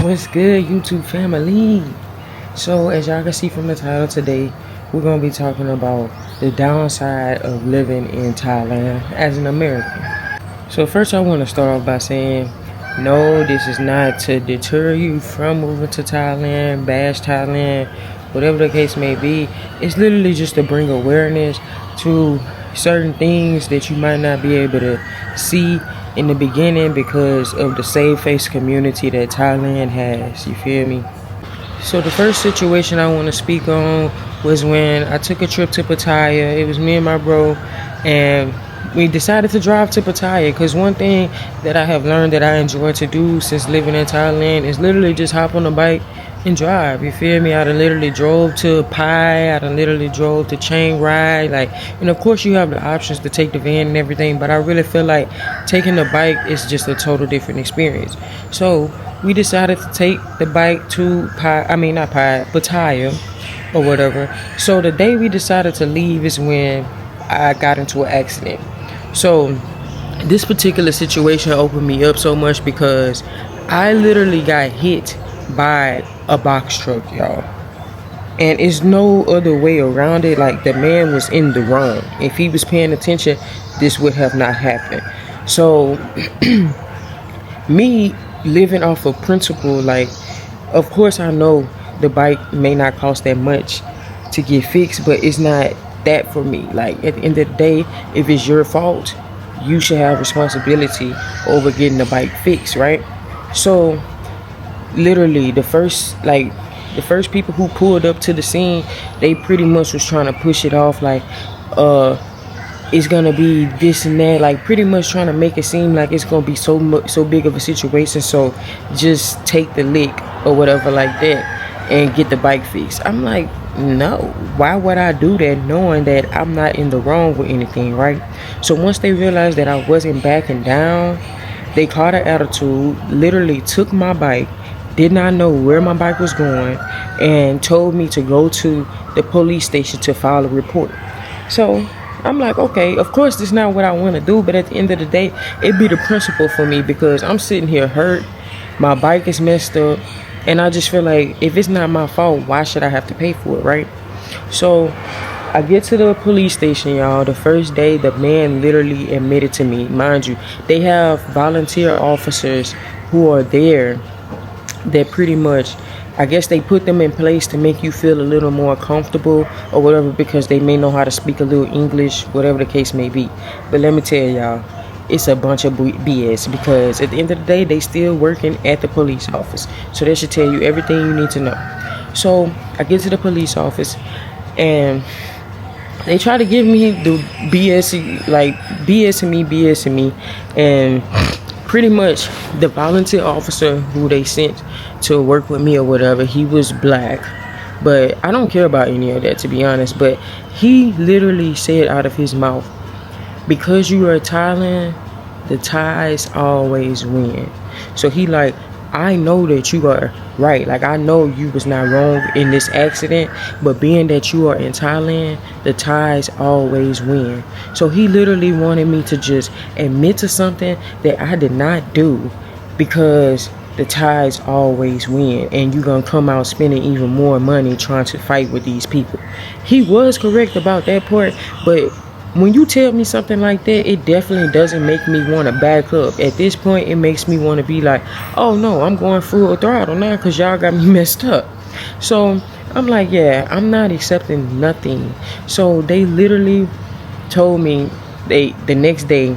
What's good, YouTube family? So, as y'all can see from the title today, we're going to be talking about the downside of living in Thailand as an American. So, first, I want to start off by saying, no, this is not to deter you from moving to Thailand, bash Thailand, whatever the case may be. It's literally just to bring awareness to certain things that you might not be able to see in the beginning because of the save face community that Thailand has. You feel me? So the first situation I want to speak on was when I took a trip to Pattaya. It was me and my bro, and we decided to drive to Pattaya because one thing that I have learned that I enjoy to do since living in Thailand is literally just hop on a bike and drive. You feel me? I done literally drove to Pai. I done literally drove to Chiang Rai. And of course you have the options to take the van and everything, but I really feel like taking the bike is just a total different experience. So we decided to take the bike to Pattaya or whatever. So the day we decided to leave is when I got into an accident. So this particular situation opened me up so much because I literally got hit by a box truck, y'all. And it's no other way around it. Like, the man was in the wrong. If he was paying attention, this would have not happened. So me living off of principle, like, of course I know the bike may not cost that much to get fixed, but it's not that for me. Like, at the end of the day, if it's your fault, you should have responsibility over getting the bike fixed, right? So literally the first people who pulled up to the scene, they pretty much was trying to push it off like it's gonna be this and that, like pretty much trying to make it seem like it's gonna be so big of a situation, so just take the lick or whatever like that and get the bike fixed. I'm like, no, why would I do that knowing that I'm not in the wrong with anything, right? So once they realized that I wasn't backing down, they caught an attitude, literally took my bike, did not know where my bike was going, and told me to go to the police station to file a report. So I'm like, okay, of course this is not what I want to do, but at the end of the day, it be the principle for me because I'm sitting here hurt, my bike is messed up, and I just feel like if it's not my fault, why should I have to pay for it, right? So I get to the police station, y'all. The first day, the man literally admitted to me. Mind you, they have volunteer officers who are there that pretty much, I guess they put them in place to make you feel a little more comfortable or whatever, because they may know how to speak a little English, whatever the case may be. But let me tell y'all, it's a bunch of BS, because at the end of the day, they still working at the police office. So they should tell you everything you need to know. So I get to the police office and they try to give me the BS, like BSing me, and pretty much the volunteer officer who they sent to work with me or whatever, he was black, but I don't care about any of that, to be honest. But he literally said out of his mouth, because you are Thailand, the Thais always win. So he like, I know that you are right. Like, I know you was not wrong in this accident, but being that you are in Thailand, the Thais always win. So he literally wanted me to just admit to something that I did not do, because the Thais always win, and you're gonna come out spending even more money trying to fight with these people. He was correct about that part, but when you tell me something like that, it definitely doesn't make me want to back up. At this point, it makes me want to be like, oh no, I'm going full throttle now because y'all got me messed up. So I'm like, yeah, I'm not accepting nothing. So they literally told me the next day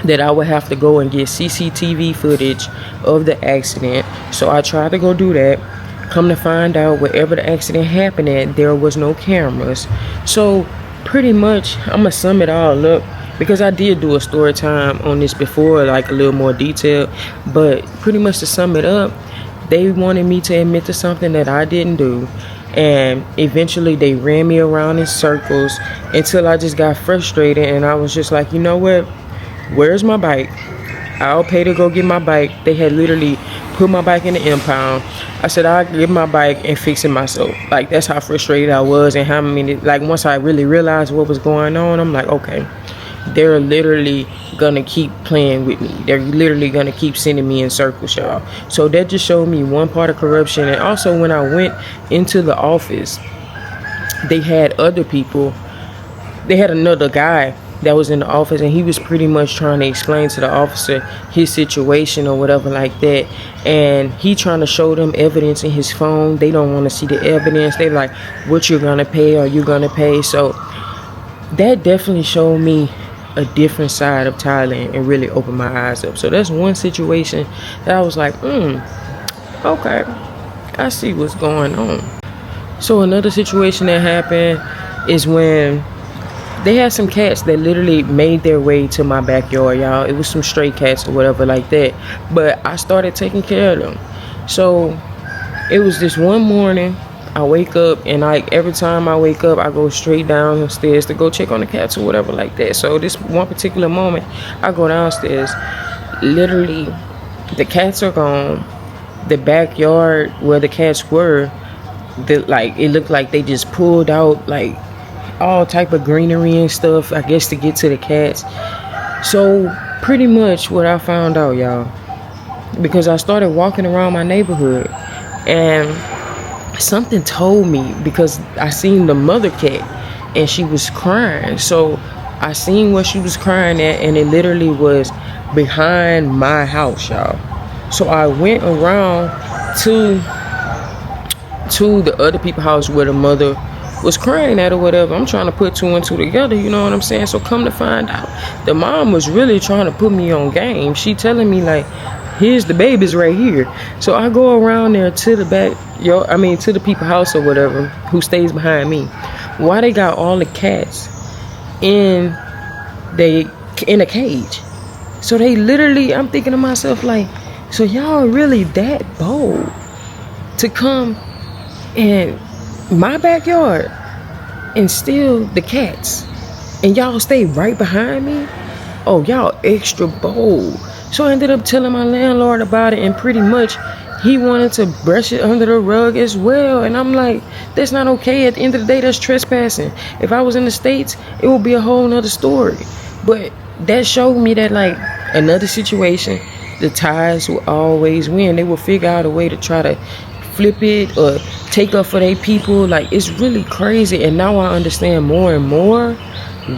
that I would have to go and get CCTV footage of the accident. So I tried to go do that. Come to find out, wherever the accident happened at, there was no cameras. So pretty much, I'm gonna sum it all up, because I did do a story time on this before, like a little more detail, but pretty much to sum it up, they wanted me to admit to something that I didn't do, and eventually they ran me around in circles until I just got frustrated, and I was just like, you know what, where's my bike? I'll pay to go get my bike. They had literally put my bike in the impound. I said I'll get my bike and fix it myself. Like, that's how frustrated I was, and how many, like, once I really realized what was going on, I'm like, okay, they're literally gonna keep playing with me. They're literally gonna keep sending me in circles, y'all. So that just showed me one part of corruption. And also, when I went into the office, they had other people. They had another guy that was in the office, and he was pretty much trying to explain to the officer his situation or whatever like that. And he trying to show them evidence in his phone. They don't want to see the evidence. They like, what you're gonna pay, are you gonna pay? So that definitely showed me a different side of Thailand and really opened my eyes up. So that's one situation that I was like, okay, I see what's going on. So another situation that happened is when they had some cats that literally made their way to my backyard, y'all. It was some stray cats or whatever like that. But I started taking care of them. So it was this one morning, I wake up, and like every time I wake up, I go straight downstairs to go check on the cats or whatever like that. So this one particular moment, I go downstairs. Literally, the cats are gone. The backyard where the cats were, it looked like they just pulled out like all type of greenery and stuff, I guess, to get to the cats. So pretty much what I found out, y'all, because I started walking around my neighborhood, and something told me, because I seen the mother cat and she was crying. So I seen what she was crying at, and it literally was behind my house, y'all. So I went around to the other people's house where the mother was crying at or whatever. I'm trying to put two and two together, you know what I'm saying? So come to find out, the mom was really trying to put me on game. She telling me like, here's the babies right here. So I go around there to the to the people's house or whatever who stays behind me. Why they got all the cats in a cage? So they literally, I'm thinking to myself like, so y'all really that bold to come in my backyard and steal the cats, and y'all stay right behind me? Oh, y'all extra bold. So I ended up telling my landlord about it, and pretty much he wanted to brush it under the rug as well. And I'm like, that's not okay. At the end of the day, that's trespassing. If I was in the States, it would be a whole nother story. But that showed me that, like, another situation, the Thais will always win. They will figure out a way to try to flip it or take up for their people. Like, it's really crazy. And now I understand more and more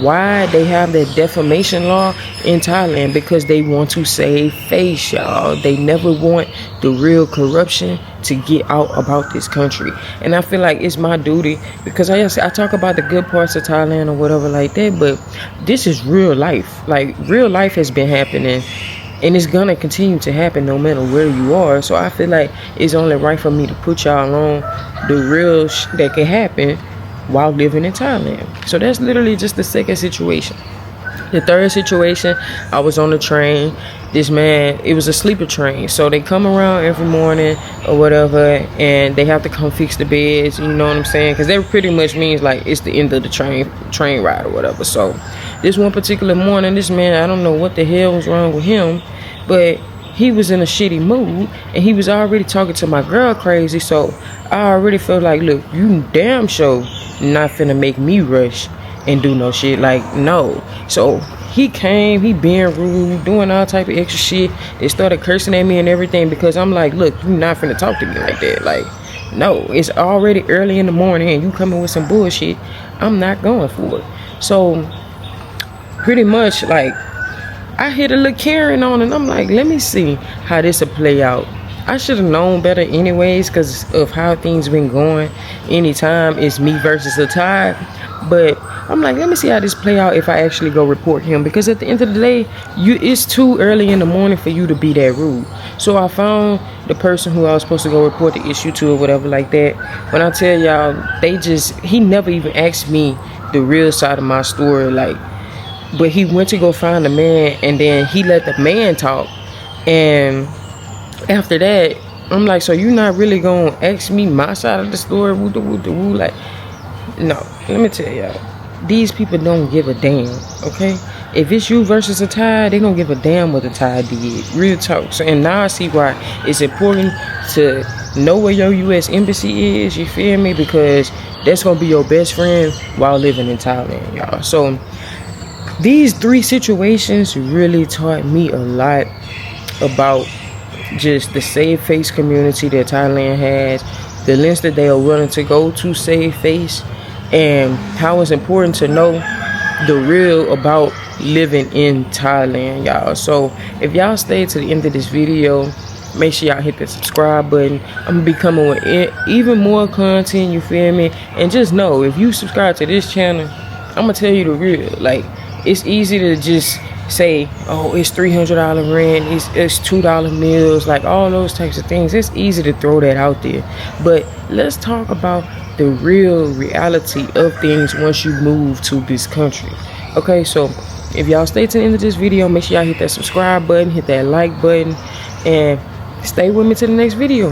why they have that defamation law in Thailand, because they want to save face, y'all. They never want the real corruption to get out about this country. And I feel like it's my duty, because I talk about the good parts of Thailand or whatever like that, but this is real life. Like, real life has been happening, and it's gonna continue to happen no matter where you are. So I feel like it's only right for me to put y'all on the real that can happen while living in Thailand. So that's literally just the second situation. The third situation, I was on the train. This man, it was a sleeper train, so they come around every morning or whatever, and they have to come fix the beds, you know what I'm saying? Because that pretty much means like it's the end of the train ride or whatever. So this one particular morning, this man, I don't know what the hell was wrong with him, but he was in a shitty mood, and he was already talking to my girl crazy. So I already felt like, look, you damn sure not finna make me rush and do no shit. Like, no. So he came, he being rude, doing all type of extra shit. They started cursing at me and everything, because I'm like, look, you not finna talk to me like that. Like, no, it's already early in the morning and you coming with some bullshit. I'm not going for it. So pretty much, like, I hit a little Karen on, and I'm like, let me see how this will play out. I should have known better anyways, because of how things been going. Anytime it's me versus a tie. But I'm like, let me see how this play out if I actually go report him, because at the end of the day, it's too early in the morning for you to be that rude. So I found the person who I was supposed to go report the issue to or whatever like that. When I tell y'all, he never even asked me the real side of my story. Like, but he went to go find the man, and then he let the man talk. And after that, I'm like, so you not really gonna ask me my side of the story? Woo, like, no. Let me tell y'all, these people don't give a damn, okay? If it's you versus a Thai, they don't give a damn what the Thai did. Real talk. So, and now I see why it's important to know where your U.S. embassy is, you feel me? Because that's gonna be your best friend while living in Thailand, y'all. So these three situations really taught me a lot about just the save face community that Thailand has, the lengths that they are willing to go to save face, and how it's important to know the real about living in Thailand, y'all. So if y'all stay to the end of this video, make sure y'all hit the subscribe button. I'm gonna be coming with even more content, you feel me? And just know, if you subscribe to this channel, I'm gonna tell you the real. Like, it's easy to just say, oh, it's $300 rent, it's $2 meals, like all those types of things. It's easy to throw that out there, but let's talk about the real reality of things once you move to this country. Okay, so if y'all stay to the end of this video, make sure y'all hit that subscribe button, hit that like button, and stay with me to the next video.